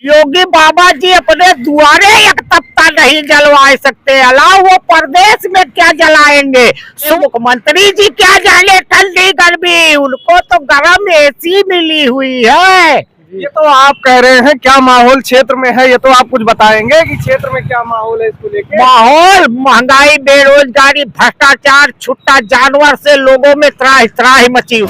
योगी बाबा जी अपने दुआरे एक तख्ता नहीं जलवा सकते, अलावा वो प्रदेश में क्या जलाएंगे। मुख्यमंत्री जी क्या जाने ठंडी गर्मी, उनको तो गरम एसी मिली हुई है। ये तो आप कह रहे हैं, क्या माहौल क्षेत्र में है, ये तो आप कुछ बताएंगे कि क्षेत्र में क्या माहौल है इसको लेकर। माहौल महंगाई, बेरोजगारी, भ्रष्टाचार, छुट्टा जानवर से लोगों में त्राही त्राही मची।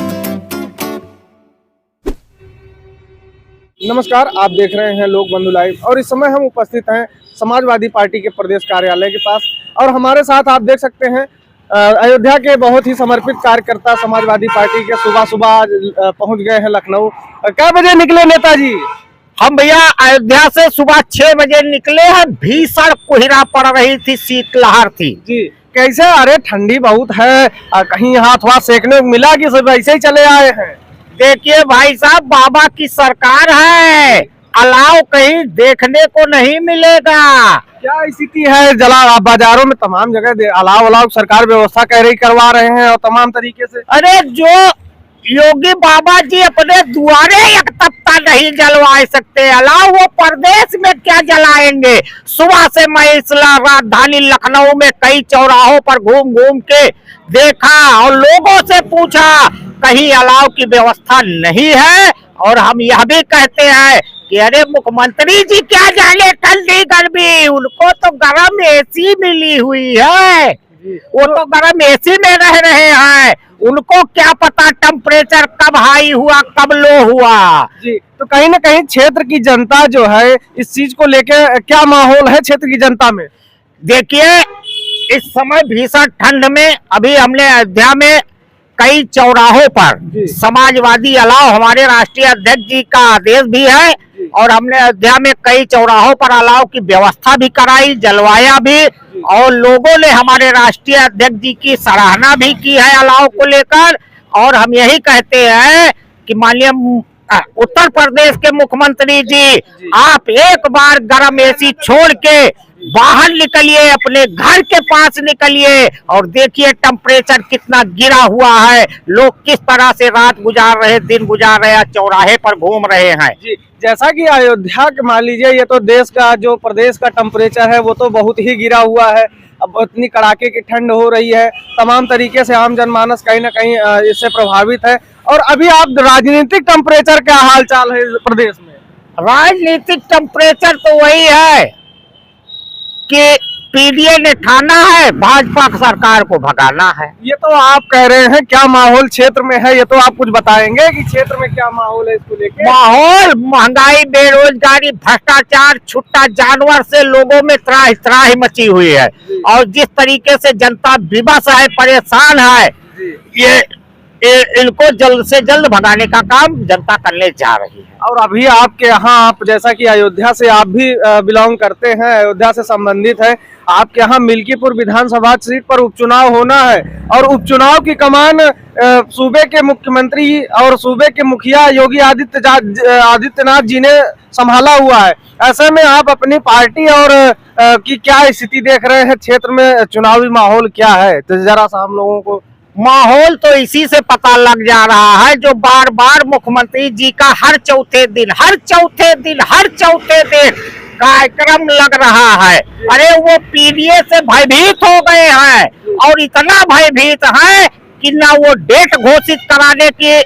नमस्कार, आप देख रहे हैं लोक बंधु लाइव और इस समय हम उपस्थित हैं समाजवादी पार्टी के प्रदेश कार्यालय के पास और हमारे साथ आप देख सकते हैं अयोध्या के बहुत ही समर्पित कार्यकर्ता समाजवादी पार्टी के सुबह सुबह पहुंच गए हैं लखनऊ। क्या बजे निकले नेताजी? हम भैया अयोध्या से सुबह 6 बजे निकले हैं। भीषण कोहरा पड़ रही थी, शीतलहर थी जी। कैसे? अरे ठंडी बहुत है, कहीं हाथ वहां सेकने को मिला कि सब ऐसे ही चले आए हैं? देखिए भाई साहब, बाबा की सरकार है, अलाव कहीं देखने को नहीं मिलेगा। क्या स्थिति है? जला बाजारों में तमाम जगह अलाव सरकार व्यवस्था कह रही करवा रहे हैं और तमाम तरीके से। अरे जो योगी बाबा जी अपने दुआरे एक तख्ता नहीं जलवा सकते, अलावा वो प्रदेश में क्या जलाएंगे। सुबह से मैं इस राजधानी लखनऊ में कई चौराहों पर घूम घूम के देखा और लोगों से पूछा, कहीं अलाव की व्यवस्था नहीं है। और हम यह भी कहते हैं कि अरे मुख्यमंत्री जी क्या जाने ठंडी गर्मी, उनको तो गरम एसी मिली हुई है, वो तो गरम एसी में रह रहे हैं, उनको क्या पता टेम्परेचर कब हाई हुआ कब लो हुआ। जी, तो कहीं ना कहीं क्षेत्र की जनता जो है इस चीज को लेकर क्या माहौल है क्षेत्र की जनता में? देखिए, इस समय भीषण ठंड में अभी हमने अयोध्या में कई चौराहों पर समाजवादी अलाव, हमारे राष्ट्रीय अध्यक्ष जी का आदेश भी है और हमने अयोध्या में कई चौराहों पर अलाव की व्यवस्था भी कराई, जलवाया भी और लोगों ने हमारे राष्ट्रीय अध्यक्ष जी की सराहना भी की है अलाव को लेकर। और हम यही कहते हैं कि माननीय उत्तर प्रदेश के मुख्यमंत्री जी, आप एक बार गरम एसी छोड़ के बाहर निकलिए, अपने घर के पास निकलिए और देखिए टेम्परेचर कितना गिरा हुआ है, लोग किस तरह से रात गुजार रहे, दिन गुजार रहे, चौराहे पर घूम रहे हैं। जी, जैसा कि अयोध्या के मान लीजिए, ये तो देश का जो प्रदेश का टेम्परेचर है वो तो बहुत ही गिरा हुआ है। अब इतनी कड़ाके की ठंड हो रही है, तमाम तरीके से आम जनमानस कहीं ना कहीं इससे प्रभावित है। और अभी आप राजनीतिक टेम्परेचर क्या हाल चाल है प्रदेश में? राजनीतिक टेम्परेचर तो वही है कि पीडीए ने ठाना है, भाजपा सरकार को भगाना है। ये तो आप कह रहे हैं, क्या माहौल क्षेत्र में है, ये तो आप कुछ बताएंगे कि क्षेत्र में क्या माहौल है इसको लेकर। माहौल महंगाई, बेरोजगारी, भ्रष्टाचार, छुट्टा जानवर से लोगों में त्राही त्राही मची हुई है और जिस तरीके से जनता विवश है, परेशान है, ये इनको जल्द से जल्द भगाने का काम जनता करने जा रही है। और अभी आपके यहाँ, आप जैसा कि अयोध्या से आप भी बिलोंग करते हैं, अयोध्या से संबंधित है, आपके यहाँ मिल्कीपुर विधानसभा सीट पर उपचुनाव होना है और उपचुनाव की कमान सूबे के मुख्यमंत्री और सूबे के मुखिया योगी आदित्यनाथ जी ने संभाला हुआ है। ऐसे में आप अपनी पार्टी और की क्या स्थिति देख रहे हैं? क्षेत्र में चुनावी माहौल क्या है, तो जरा सा हम लोगों को। माहौल तो इसी से पता लग जा रहा है, जो बार बार मुख्यमंत्री जी का हर चौथे दिन कार्यक्रम लग रहा है। अरे वो पीडीए से भयभीत हो गए हैं और इतना भयभीत है कि ना वो डेट घोषित कराने की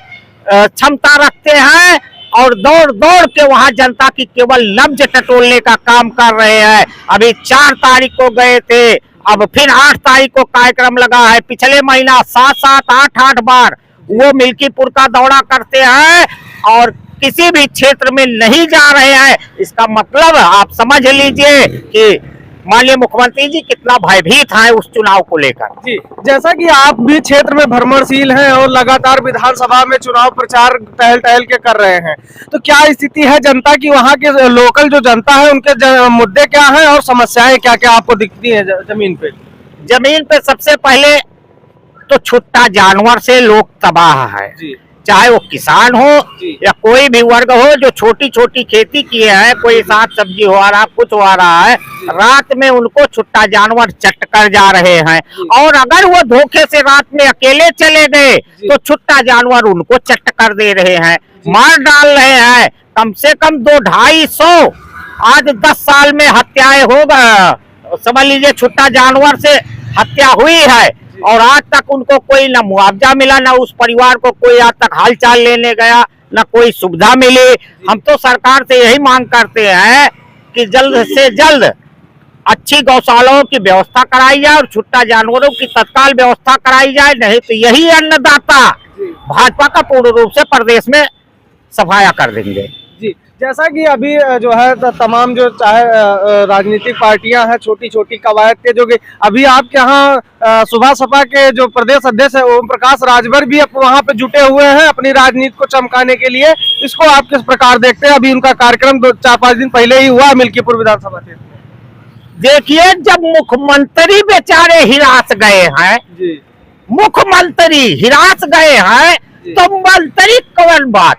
क्षमता रखते हैं और दौड़ दौड़ के वहां जनता की केवल नब्ज टटोलने का काम कर रहे हैं। अभी 4 तारीख को गए थे, अब फिर 8 तारीख को कार्यक्रम लगा है। पिछले महीना 7-7, 8-8 बार वो मिल्कीपुर का दौरा करते हैं और किसी भी क्षेत्र में नहीं जा रहे हैं। इसका मतलब आप समझ लीजिए कि माननीय मुख्यमंत्री जी कितना भयभीत है उस चुनाव को लेकर। जी, जैसा कि आप भी क्षेत्र में भ्रमणशील हैं और लगातार विधानसभा में चुनाव प्रचार टहल टहल के कर रहे हैं, तो क्या स्थिति है जनता की? वहाँ के लोकल जो जनता है उनके मुद्दे क्या हैं और समस्याएं क्या क्या आपको दिखती है जमीन पे? जमीन पे सबसे पहले तो छुट्टा जानवर से लोग तबाह है जी। चाहे वो किसान हो या कोई भी वर्ग हो जो छोटी छोटी खेती किए हैं, कोई साग सब्जी हो रहा, कुछ हो रहा है, रात में उनको छुट्टा जानवर चट कर जा रहे हैं। और अगर वो धोखे से रात में अकेले चले गए तो छुट्टा जानवर उनको चट कर दे रहे हैं, मार डाल रहे हैं। कम से कम 200-250 आज 10 साल में हत्याएं हो गए, समझ लीजिए छुट्टा जानवर से हत्या हुई है, और आज तक उनको कोई ना मुआवजा मिला, ना उस परिवार को कोई आज तक हालचाल लेने गया, ना कोई सुविधा मिली। हम तो सरकार से यही मांग करते हैं कि जल्द से जल्द अच्छी गौशालाओं की व्यवस्था कराई जाए और छुट्टा जानवरों की तत्काल व्यवस्था कराई जाए, नहीं तो यही अन्नदाता भाजपा का पूर्ण रूप से प्रदेश में सफाया कर देंगे। जी, जैसा कि अभी जो है तमाम जो चाहे राजनीतिक पार्टियां हैं, छोटी छोटी कवायद के जो कि अभी आपके यहाँ सुबह सपा के जो प्रदेश अध्यक्ष है ओम प्रकाश राजभर भी वहाँ पे जुटे हुए हैं अपनी राजनीति को चमकाने के लिए, इसको आप किस प्रकार देखते हैं? अभी उनका कार्यक्रम 4-5 दिन पहले ही हुआ मिल्कीपुर विधानसभा क्षेत्र में। देखिए, जब मुख्यमंत्री बेचारे हिरास गए हैं, मुख्यमंत्री हिरास गए हैं, तो मंत्री कौन बात?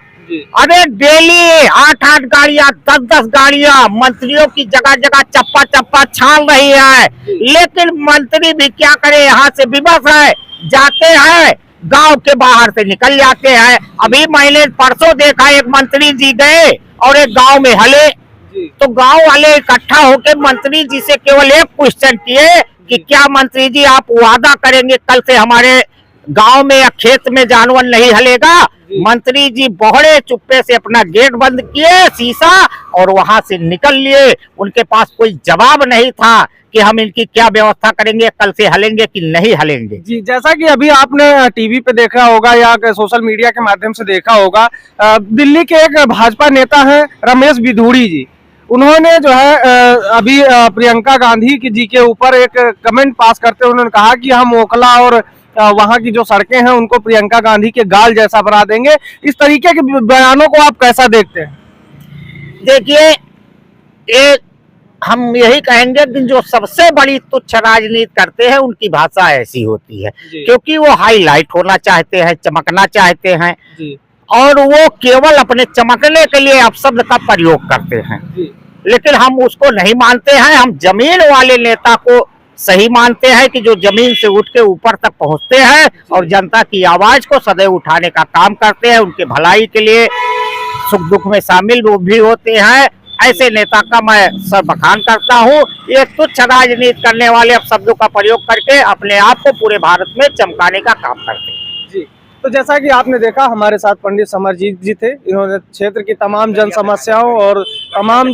अरे डेली 8-8 गाड़ियां 10-10 गाड़ियां मंत्रियों की जगह जगह चप्पा चप्पा छान रही है, लेकिन मंत्री भी क्या करे, यहाँ से विवश है, जाते हैं गांव के बाहर से निकल जाते हैं। अभी मैंने परसों देखा एक मंत्री जी गए और एक गांव में हले, तो गांव वाले इकट्ठा होकर मंत्री जी से केवल एक क्वेश्चन किए कि क्या मंत्री जी आप वादा करेंगे कल से हमारे गांव में या खेत में जानवर नहीं हलेगा? मंत्री जी बहरे चुप्पे से अपना गेट बंद किए शीशा और वहां से निकल लिए। उनके पास कोई जवाब नहीं था कि हम इनकी क्या व्यवस्था करेंगे, कल से हलेंगे कि नहीं हलेंगे। जी, जैसा कि अभी आपने टीवी पे देखा होगा या सोशल मीडिया के माध्यम से देखा होगा, दिल्ली के एक भाजपा नेता हैं रमेश बिधूड़ी जी, उन्होंने जो है अभी प्रियंका गांधी जी के ऊपर एक कमेंट पास करते हुए उन्होंने कहा कि हम ओखला और वहां की जो सड़कें हैं उनको प्रियंका गांधी के गाल जैसा बना देंगे। इस तरीके के बयानों को आप कैसा देखते हैं? देखिए, ये हम यही कहेंगे कि जो सबसे बड़ी तुच्छ राजनीति करते हैं उनकी भाषा ऐसी होती है, क्योंकि वो हाईलाइट होना चाहते हैं, चमकना चाहते हैं, और वो केवल अपने चमकने के लिए अपशब्द का प्रयोग करते हैं। लेकिन हम उसको नहीं मानते हैं। हम जमीन वाले नेता को सही मानते हैं कि जो जमीन से उठ के ऊपर तक पहुंचते हैं और जनता की आवाज को सदैव उठाने का काम करते हैं, उनके भलाई के लिए सुख दुख में शामिल भी होते हैं। ऐसे नेता का मैं सब बखान करता हूँ। ये तुच्छ राजनीति करने वाले शब्दों का प्रयोग करके अपने आप को पूरे भारत में चमकाने का काम करते हैं। जी, तो जैसा कि आपने देखा हमारे साथ पंडित समरजीत जी थे। इन्होंने क्षेत्र की तमाम जन समस्याओं और तमाम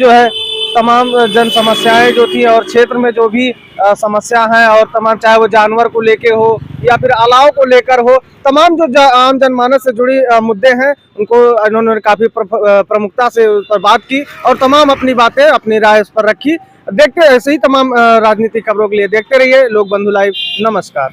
जन समस्याएं जो थी और क्षेत्र में जो भी समस्या है और तमाम, चाहे वो जानवर को लेके हो या फिर अलाव को लेकर हो, तमाम जो आम जनमानस से जुड़ी मुद्दे हैं उनको इन्होंने काफी प्रमुखता से उस पर बात की और तमाम अपनी बातें, अपनी राय इस पर रखी। देखते ऐसे ही तमाम राजनीतिक खबरों के लिए देखते रहिए लोकबंधु लाइव। नमस्कार।